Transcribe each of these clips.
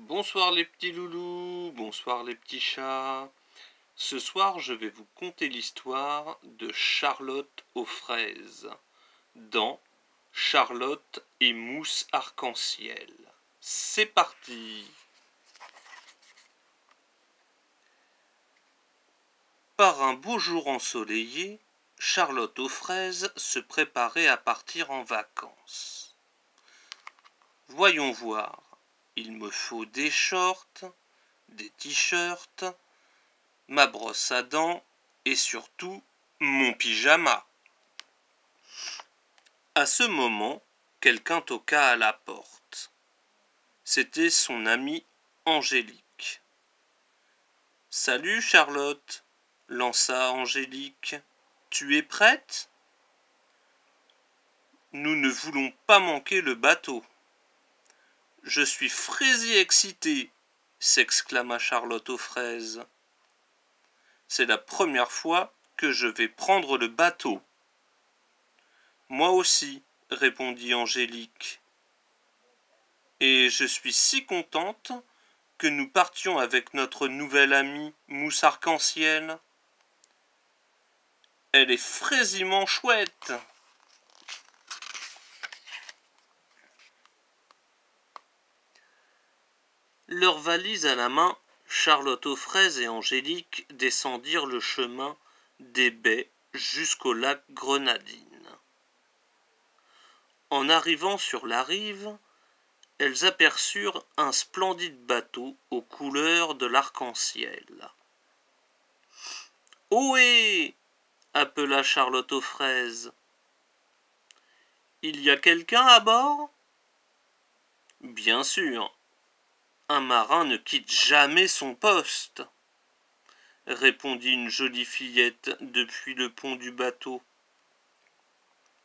Bonsoir les petits loulous, bonsoir les petits chats. Ce soir, je vais vous conter l'histoire de Charlotte aux fraises dans Charlotte et Mousse Arc-en-Ciel. C'est parti! Par un beau jour ensoleillé, Charlotte aux fraises se préparait à partir en vacances. Voyons voir. Il me faut des shorts, des t-shirts, ma brosse à dents et surtout mon pyjama. À ce moment, quelqu'un toqua à la porte. C'était son amie Angélique. « Salut Charlotte, lança Angélique. Tu es prête ? Nous ne voulons pas manquer le bateau. Je suis fraise excitée, s'exclama Charlotte aux fraises. C'est la première fois que je vais prendre le bateau. Moi aussi, répondit Angélique. Et je suis si contente que nous partions avec notre nouvelle amie Mousse Arc-en-Ciel. Elle est fraisément chouette. Leurs valises à la main, Charlotte aux fraises et Angélique descendirent le chemin des baies jusqu'au lac Grenadine. En arrivant sur la rive, elles aperçurent un splendide bateau aux couleurs de l'arc-en-ciel. « Ohé !» appela Charlotte aux fraises. « Il y a quelqu'un à bord ?» « Bien sûr. Un marin ne quitte jamais son poste, » répondit une jolie fillette depuis le pont du bateau.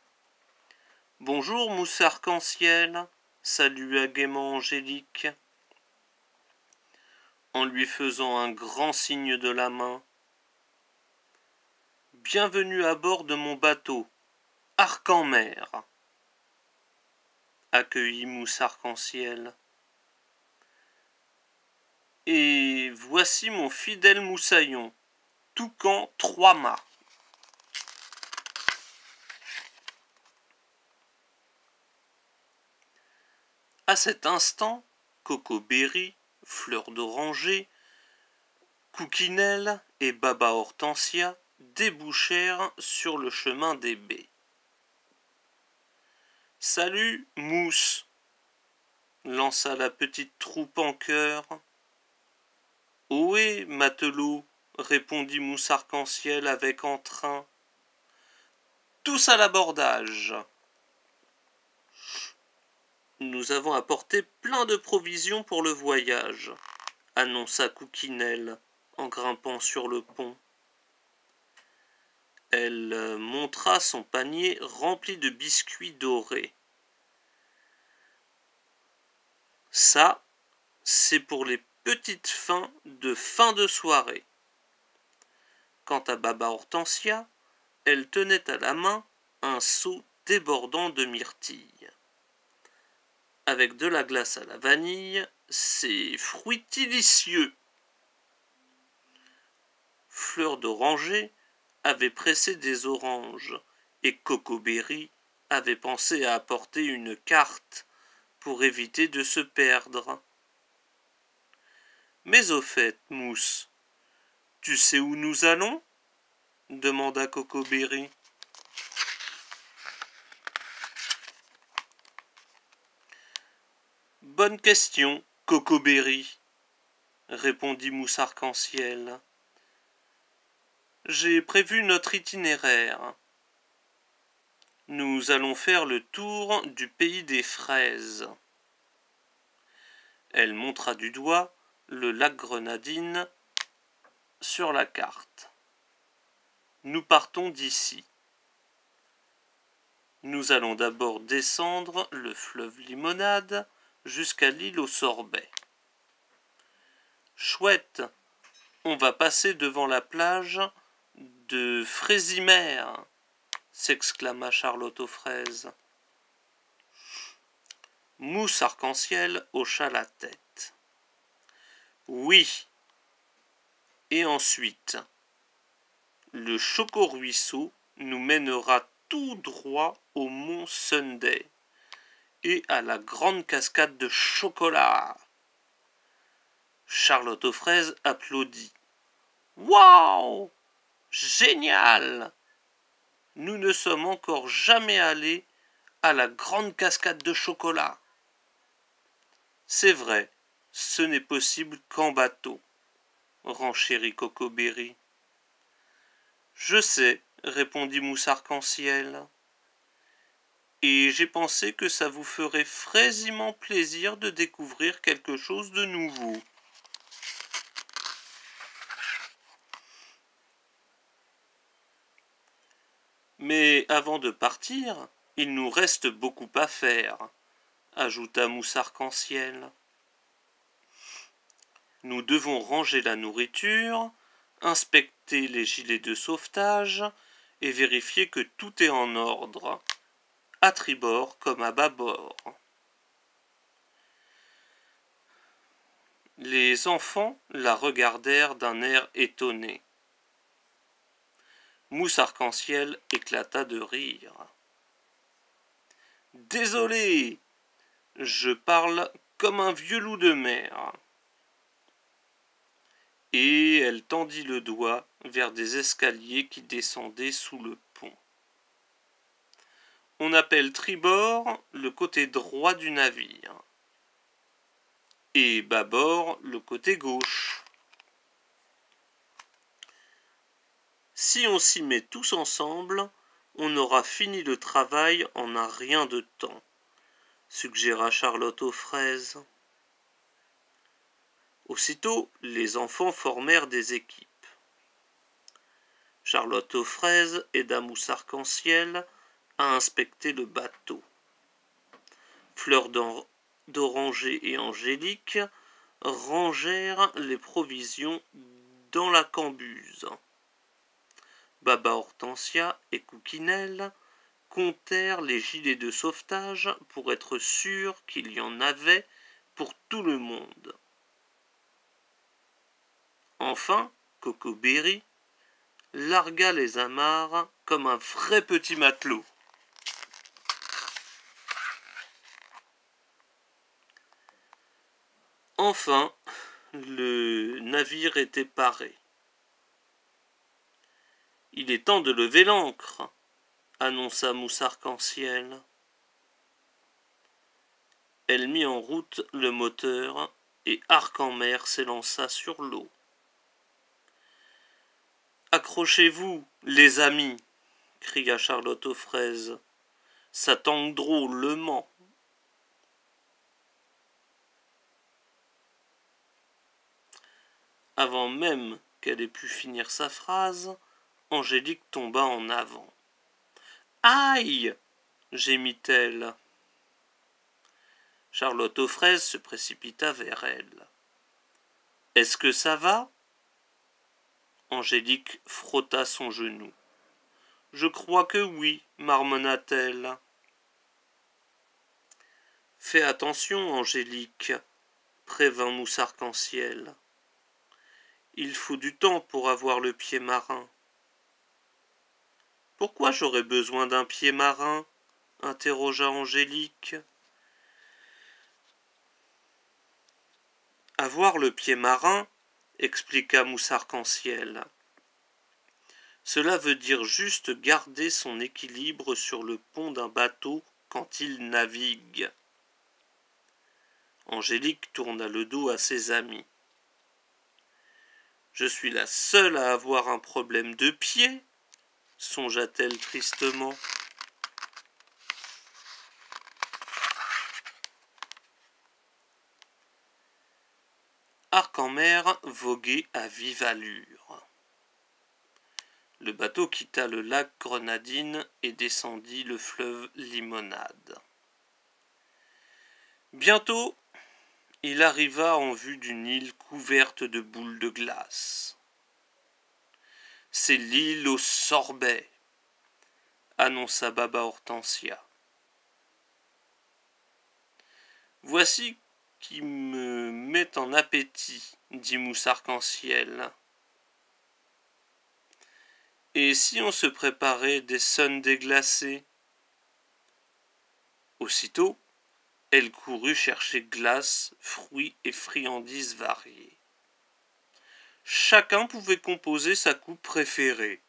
« Bonjour, Mousse Arc-en-Ciel, » salua gaiement Angélique, en lui faisant un grand signe de la main. « Bienvenue à bord de mon bateau, Arc-en-Mer, » accueillit Mousse Arc-en-Ciel. « Et voici mon fidèle moussaillon, Toucan Trois-Mâts. » À cet instant, Coco-Berry, Fleur d'Oranger, Coquinelle et Baba Hortensia débouchèrent sur le chemin des baies. « Salut, Mousse !» lança la petite troupe en chœur. « Ohé, matelot !» répondit Mousse Arc-en-Ciel avec entrain. « Tous à l'abordage !» « Nous avons apporté plein de provisions pour le voyage, » annonça Coquinelle en grimpant sur le pont. Elle montra son panier rempli de biscuits dorés. « Ça, c'est pour les petites fins de fin de soirée. » Quant à Baba Hortensia, elle tenait à la main un seau débordant de myrtilles. Avec de la glace à la vanille, c'est fruitillicieux. Fleur d'Oranger avait pressé des oranges et Coco-Berry avait pensé à apporter une carte pour éviter de se perdre. « Mais au fait, Mousse, tu sais où nous allons ?» demanda Coco-Berry. « Bonne question, Coco-Berry, » répondit Mousse Arc-en-Ciel. « J'ai prévu notre itinéraire. Nous allons faire le tour du pays des fraises. » Elle montra du doigt le lac Grenadine sur la carte. « Nous partons d'ici. Nous allons d'abord descendre le fleuve Limonade jusqu'à l'île aux sorbets. Chouette, on va passer devant la plage de Fraisimère, » s'exclama Charlotte aux fraises. Mousse Arc-en-Ciel hocha la tête. Oui. Et ensuite, le choco-ruisseau nous mènera tout droit au mont Sunday et à la grande cascade de chocolat. Charlotte aux fraises applaudit. Waouh! Génial! Nous ne sommes encore jamais allés à la grande cascade de chocolat. C'est vrai, ce n'est possible qu'en bateau, renchérit Cocoberry. Je sais, répondit Mousse Arc-en-Ciel. Et j'ai pensé que ça vous ferait fraisément plaisir de découvrir quelque chose de nouveau. Mais avant de partir, il nous reste beaucoup à faire, ajouta Mousse Arc-en-Ciel. Nous devons ranger la nourriture, inspecter les gilets de sauvetage et vérifier que tout est en ordre, à tribord comme à bâbord. Les enfants la regardèrent d'un air étonné. Mousse Arc-en-Ciel éclata de rire. Désolé, je parle comme un vieux loup de mer. Et elle tendit le doigt vers des escaliers qui descendaient sous le pont. On appelle tribord le côté droit du navire et bâbord le côté gauche. Si on s'y met tous ensemble, on aura fini le travail en un rien de temps, suggéra Charlotte aux fraises. Aussitôt, les enfants formèrent des équipes. Charlotte aux fraises aida Mousse Arc-en-Ciel à inspecter le bateau. Fleur d'Oranger et Angélique rangèrent les provisions dans la cambuse. Baba Hortensia et Coquinelle comptèrent les gilets de sauvetage pour être sûrs qu'il y en avait pour tout le monde. Enfin, Cocoberry largua les amarres comme un vrai petit matelot. Enfin, le navire était paré. Il est temps de lever l'ancre, annonça Mousse Arc-en-Ciel. Elle mit en route le moteur et Arc-en-Mer s'élança sur l'eau. Accrochez-vous, les amis, cria Charlotte aux fraises. Ça tangue drôlement. Avant même qu'elle ait pu finir sa phrase, Angélique tomba en avant. Aïe! Gémit-elle. Charlotte aux fraises se précipita vers elle. Est-ce que ça va? Angélique frotta son genou. Je crois que oui, marmonna-t-elle. Fais attention, Angélique, prévint Mousse Arc-en-Ciel. Il faut du temps pour avoir le pied marin. Pourquoi j'aurais besoin d'un pied marin? Interrogea Angélique. Avoir le pied marin, expliqua Mousse Arc-en-Ciel. Cela veut dire juste garder son équilibre sur le pont d'un bateau quand il navigue. Angélique tourna le dos à ses amis. Je suis la seule à avoir un problème de pied, songea-t-elle tristement. Arc-en-Mer voguait à vive allure. Le bateau quitta le lac Grenadine et descendit le fleuve Limonade. Bientôt, il arriva en vue d'une île couverte de boules de glace. C'est l'île aux sorbets, annonça Baba Hortensia. Voici qui me met en appétit, dit Mousse Arc-en-Ciel. Et si on se préparait des sundaes glacés? Aussitôt, elle courut chercher glaces, fruits et friandises variées. Chacun pouvait composer sa coupe préférée.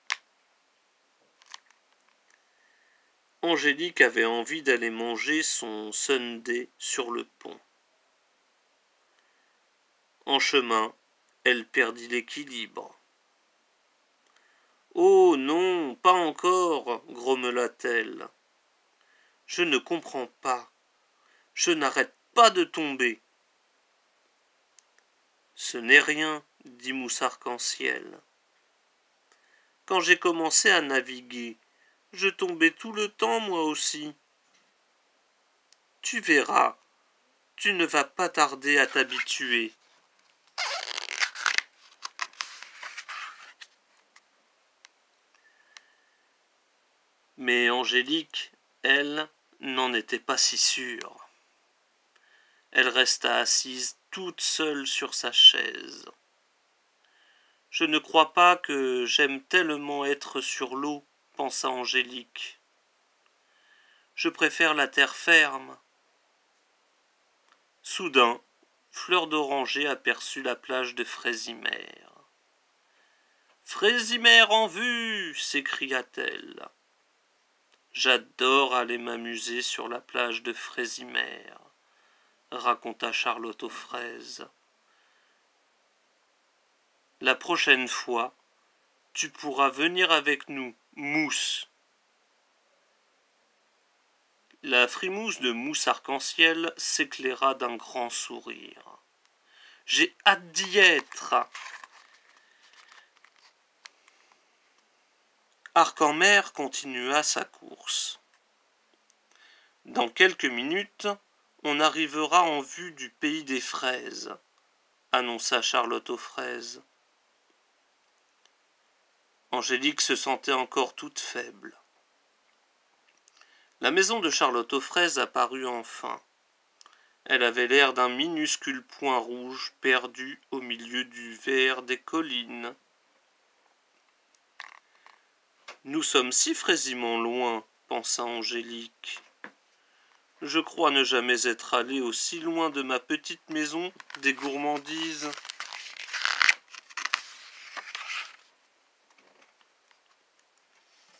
Angélique avait envie d'aller manger son sundae sur le pont. En chemin, elle perdit l'équilibre. « Oh non, pas encore !» grommela-t-elle. « Je ne comprends pas. Je n'arrête pas de tomber. »« Ce n'est rien, » dit Mousse Arc-en-Ciel. « Quand j'ai commencé à naviguer, je tombais tout le temps moi aussi. Tu verras, tu ne vas pas tarder à t'habituer. » Mais Angélique, elle, n'en était pas si sûre. Elle resta assise toute seule sur sa chaise. « Je ne crois pas que j'aime tellement être sur l'eau, » pensa Angélique. « Je préfère la terre ferme. » Soudain, Fleur d'Oranger aperçut la plage de Fraisimère. « Fraisimère en vue !» s'écria-t-elle. « J'adore aller m'amuser sur la plage de Fraisimère, » raconta Charlotte aux fraises. « La prochaine fois, tu pourras venir avec nous, Mousse. » La frimousse de Mousse Arc-en-Ciel s'éclaira d'un grand sourire. « J'ai hâte d'y être !» Arc-en-Mer continua sa course. « Dans quelques minutes, on arrivera en vue du pays des fraises, » annonça Charlotte aux fraises. Angélique se sentait encore toute faible. La maison de Charlotte aux fraises apparut enfin. Elle avait l'air d'un minuscule point rouge perdu au milieu du vert des collines. « Nous sommes si fraisément loin, » pensa Angélique. « Je crois ne jamais être allée aussi loin de ma petite maison des gourmandises. »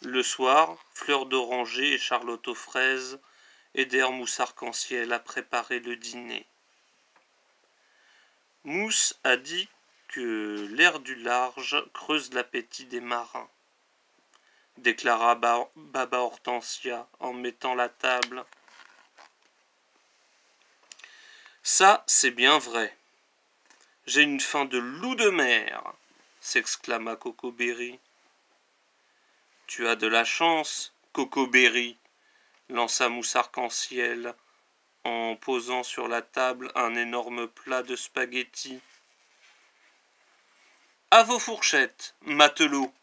Le soir, Fleur d'Oranger et Charlotte aux fraises aidèrent Mousse Arc-en-Ciel à préparer le dîner. Mousse a dit que l'air du large creuse l'appétit des marins, déclara Baba Hortensia en mettant la table. Ça, c'est bien vrai. J'ai une faim de loup de mer, s'exclama Cocoberry. Tu as de la chance, Cocoberry, lança Mousse Arc-en-Ciel en posant sur la table un énorme plat de spaghettis. À vos fourchettes, matelots.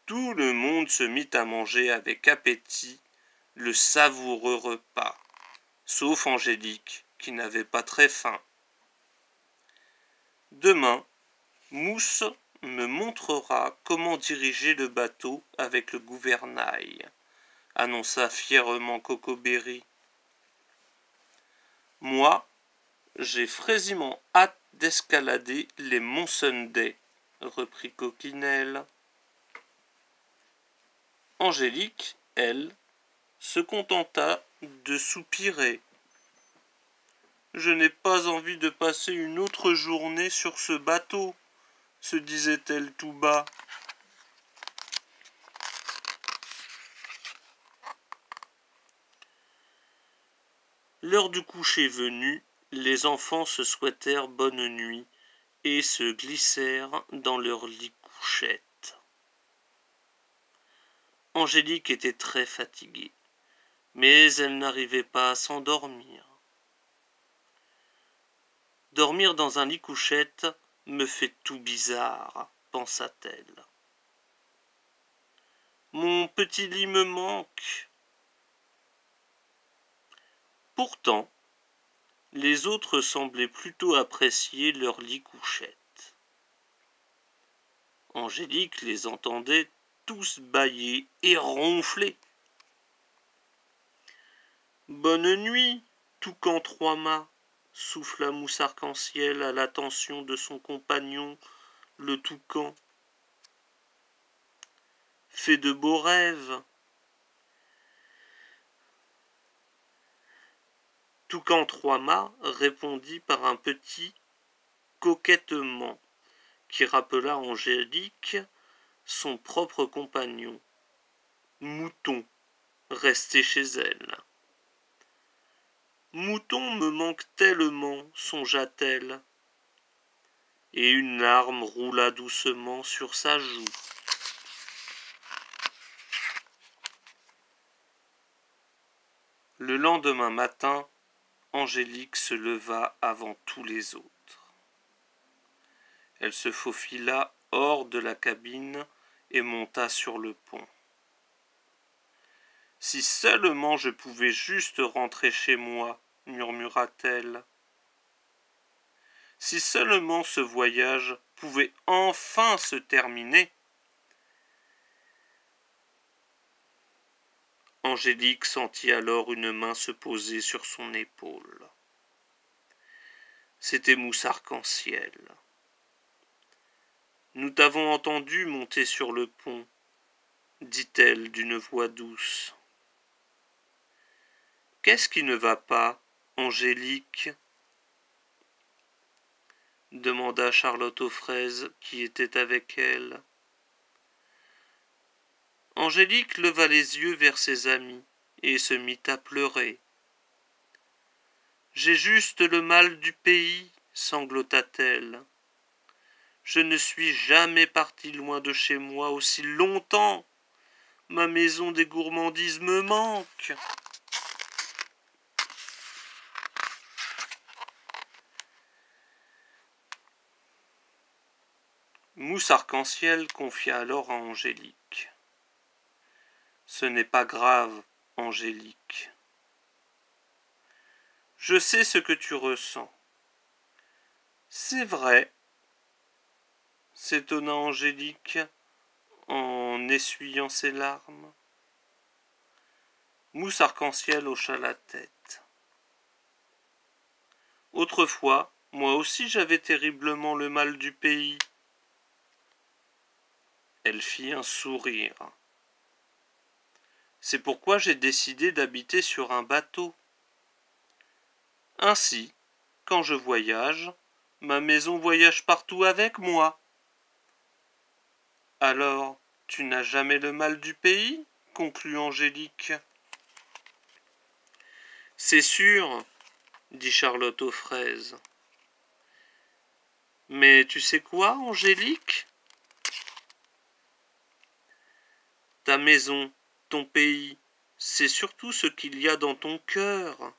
Tout le monde se mit à manger avec appétit le savoureux repas, sauf Angélique, qui n'avait pas très faim. Demain, Mousse me montrera comment diriger le bateau avec le gouvernail, annonça fièrement Cocoberry. Moi, j'ai fraisément hâte d'escalader les monts Sundae, reprit Coquinelle. Angélique, elle, se contenta de soupirer. Je n'ai pas envie de passer une autre journée sur ce bateau, se disait-elle tout bas. L'heure du coucher venue, les enfants se souhaitèrent bonne nuit et se glissèrent dans leur lit couchette. Angélique était très fatiguée, mais elle n'arrivait pas à s'endormir. Dormir dans un lit couchette me fait tout bizarre, pensa-t-elle. Mon petit lit me manque. Pourtant, Les autres semblaient plutôt apprécier leur lit-couchette. Angélique les entendait tous bâiller et ronfler. « Bonne nuit, toucan trois-mâts » souffla Mousse Arc-en-Ciel à l'attention de son compagnon, le toucan. « Fais de beaux rêves. » Toucan trois-mâts répondit par un petit coquettement qui rappela Angélique son propre compagnon, Mouton, resté chez elle. « Mouton me manque tellement, songea-t-elle, et une larme roula doucement sur sa joue. Le lendemain matin, Angélique se leva avant tous les autres. Elle se faufila hors de la cabine et monta sur le pont. « Si seulement je pouvais juste rentrer chez moi, murmura-t-elle. Si seulement ce voyage pouvait enfin se terminer. » Angélique sentit alors une main se poser sur son épaule. C'était Mousse Arc-en-Ciel. « Nous t'avons entendu monter sur le pont, » dit-elle d'une voix douce. « Qu'est-ce qui ne va pas, Angélique ?» demanda Charlotte aux fraises qui était avec elle. Angélique leva les yeux vers ses amis et se mit à pleurer. « J'ai juste le mal du pays, sanglota-t-elle. Je ne suis jamais partie loin de chez moi aussi longtemps. Ma maison des gourmandises me manque. » Mousse Arc-en-Ciel confia alors à Angélique. « Ce n'est pas grave, Angélique. Je sais ce que tu ressens. »« C'est vrai, » s'étonna Angélique en essuyant ses larmes. Mousse Arc-en-Ciel hocha la tête. « Autrefois, moi aussi j'avais terriblement le mal du pays. » Elle fit un sourire. « C'est pourquoi j'ai décidé d'habiter sur un bateau. Ainsi, quand je voyage, ma maison voyage partout avec moi. » « Alors, tu n'as jamais le mal du pays ?» conclut Angélique. « C'est sûr, » dit Charlotte aux fraises. « Mais tu sais quoi, Angélique ? Ta maison, ton pays, c'est surtout ce qu'il y a dans ton cœur.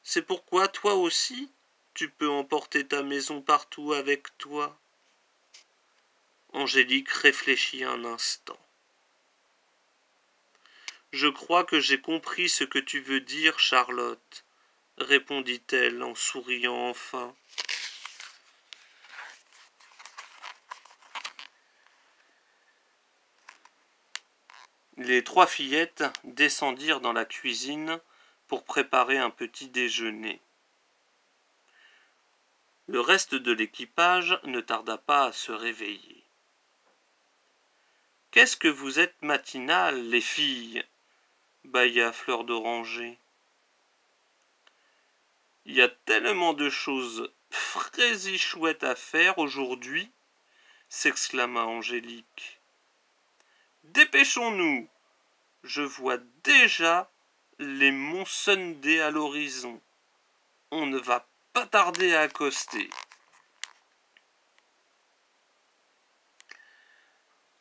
C'est pourquoi toi aussi, tu peux emporter ta maison partout avec toi. » Angélique réfléchit un instant. « Je crois que j'ai compris ce que tu veux dire, Charlotte, » répondit-elle en souriant enfin. Les trois fillettes descendirent dans la cuisine pour préparer un petit déjeuner. Le reste de l'équipage ne tarda pas à se réveiller. « Qu'est-ce que vous êtes matinales, les filles ?» bâilla Fleur d'Oranger. « Il y a tellement de choses fraisichouettes à faire aujourd'hui, » s'exclama Angélique. « Dépêchons-nous, je vois déjà les monts Sunday à l'horizon. On ne va pas tarder à accoster. »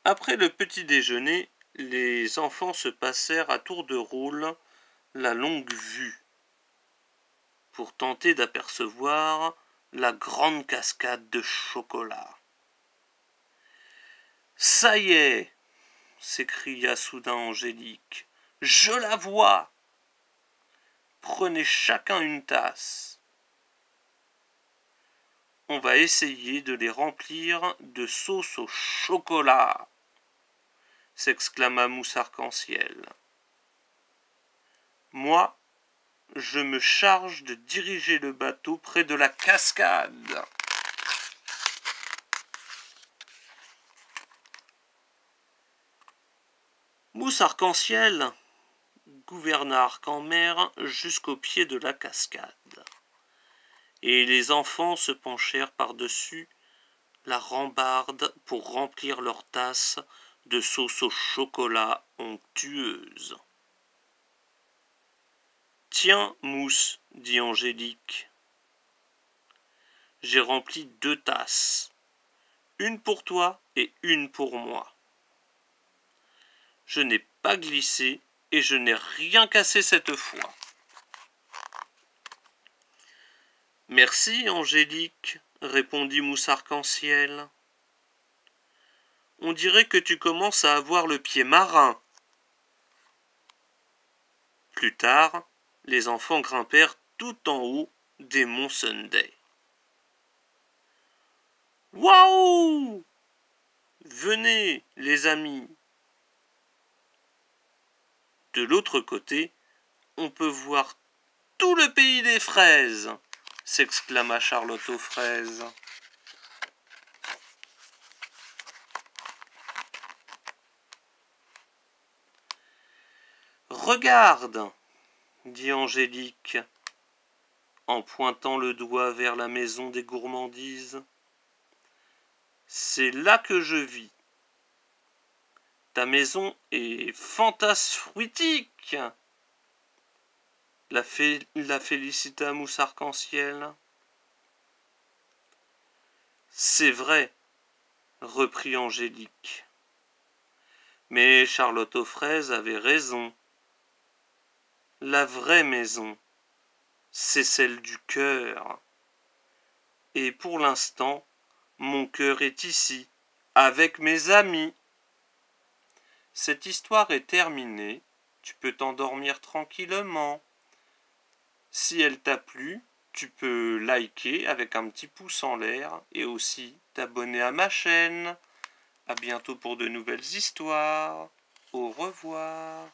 Après le petit déjeuner, les enfants se passèrent à tour de rôle la longue vue pour tenter d'apercevoir la grande cascade de chocolat. « Ça y est !» s'écria soudain Angélique. « Je la vois !» Prenez chacun une tasse. On va essayer de les remplir de sauce au chocolat, s'exclama Mousse Arc-en-Ciel. Moi, je me charge de diriger le bateau près de la cascade. Mousse Arc-en-Ciel gouverna Arc-en-Mer jusqu'au pied de la cascade, et les enfants se penchèrent par-dessus la rambarde pour remplir leurs tasses de sauce au chocolat onctueuse. « Tiens, Mousse, dit Angélique, j'ai rempli 2 tasses, une pour toi et une pour moi. Je n'ai pas glissé et je n'ai rien cassé cette fois. » « Merci, Angélique, répondit Mousse Arc-en-Ciel. On dirait que tu commences à avoir le pied marin. Plus tard, les enfants grimpèrent tout en haut des monts Sunday. Waouh! Venez, les amis. De l'autre côté, on peut voir tout le pays des fraises, s'exclama Charlotte aux fraises. Regarde, dit Angélique, en pointant le doigt vers la maison des gourmandises. C'est là que je vis. Ta maison est fantasfruitique. La félicita Mousse Arc-en-Ciel. C'est vrai, reprit Angélique. Mais Charlotte aux fraises avait raison. La vraie maison, c'est celle du cœur. Et pour l'instant, mon cœur est ici, avec mes amis. Cette histoire est terminée. Tu peux t'endormir tranquillement. Si elle t'a plu, tu peux liker avec un petit pouce en l'air et aussi t'abonner à ma chaîne. À bientôt pour de nouvelles histoires. Au revoir.